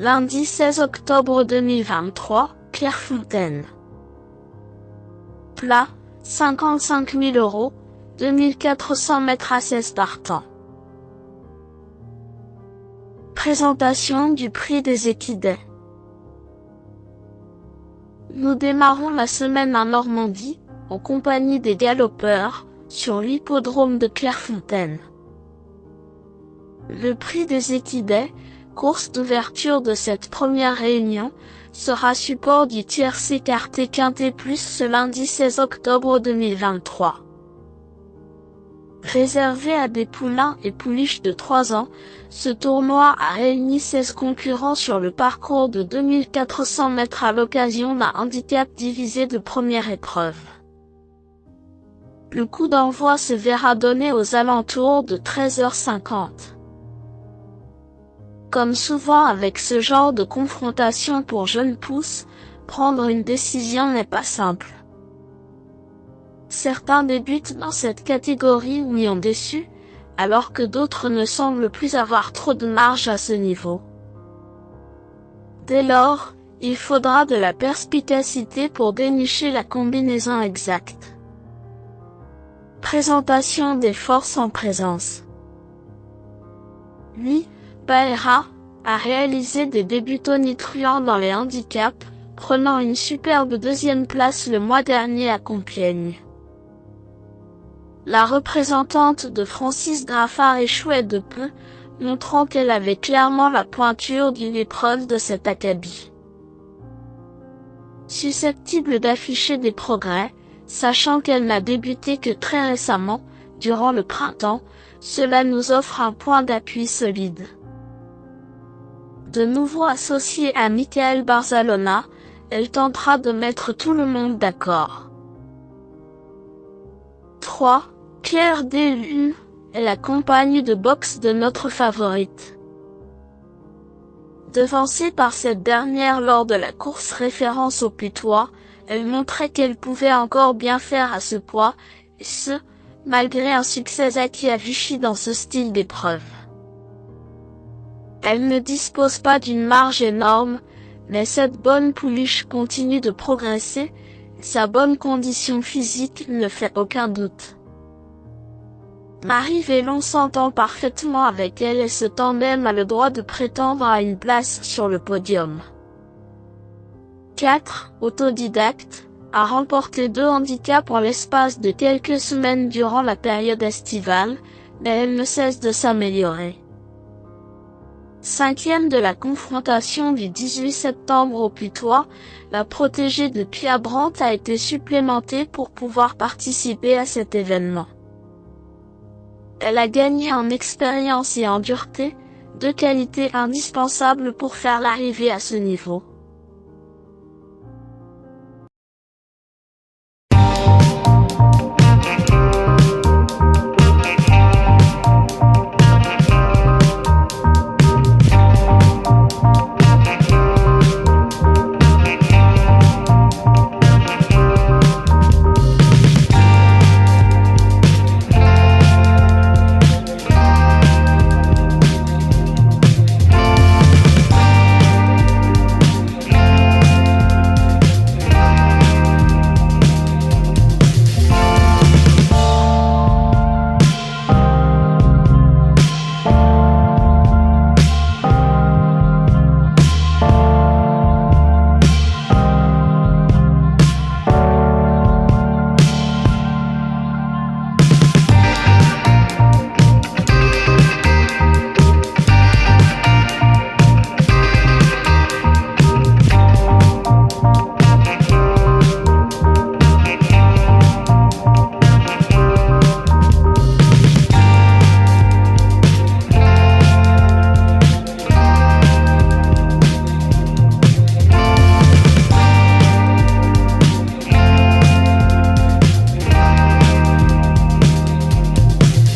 Lundi 16 octobre 2023, Clairefontaine. Plat, 55 000 €, 2400 mètres à 16 partants. Présentation du prix des équidés. Nous démarrons la semaine en Normandie, en compagnie des galopeurs, sur l'hippodrome de Clairefontaine. Le prix des équidés, course d'ouverture de cette première réunion, sera support du tiercé écarté quintet plus ce lundi 16 octobre 2023. Réservé à des poulains et pouliches de 3 ans, ce tournoi a réuni 16 concurrents sur le parcours de 2400 mètres à l'occasion d'un handicap divisé de première épreuve. Le coup d'envoi se verra donné aux alentours de 13h50. Comme souvent avec ce genre de confrontation pour jeunes pousses, prendre une décision n'est pas simple. Certains débutent dans cette catégorie ou y ont déçu, alors que d'autres ne semblent plus avoir trop de marge à ce niveau. Dès lors, il faudra de la perspicacité pour dénicher la combinaison exacte. Présentation des forces en présence. Lui, Baera, a réalisé des débuts tonitruants dans les handicaps, prenant une superbe deuxième place le mois dernier à Compiègne. La représentante de Francis Graffard échouait de peu, montrant qu'elle avait clairement la pointure d'une épreuve de cet acabit. Susceptible d'afficher des progrès, sachant qu'elle n'a débuté que très récemment, durant le printemps, cela nous offre un point d'appui solide. De nouveau associée à Michael Barzalona, elle tentera de mettre tout le monde d'accord. 3. Claire Delune est la compagne de boxe de notre favorite. Devancée par cette dernière lors de la course référence au putois, elle montrait qu'elle pouvait encore bien faire à ce poids, et ce, malgré un succès acquis à Vichy dans ce style d'épreuve. Elle ne dispose pas d'une marge énorme, mais cette bonne pouliche continue de progresser, et sa bonne condition physique ne fait aucun doute. Marie Vélon s'entend parfaitement avec elle et ce tandem a le droit de prétendre à une place sur le podium. 4. Autodidacte, a remporté 2 handicaps en l'espace de quelques semaines durant la période estivale, mais elle ne cesse de s'améliorer. 5e de la confrontation du 18 septembre au putois, la protégée de Pia Brandt a été supplémentée pour pouvoir participer à cet événement. Elle a gagné en expérience et en dureté, 2 qualités indispensables pour faire l'arrivée à ce niveau.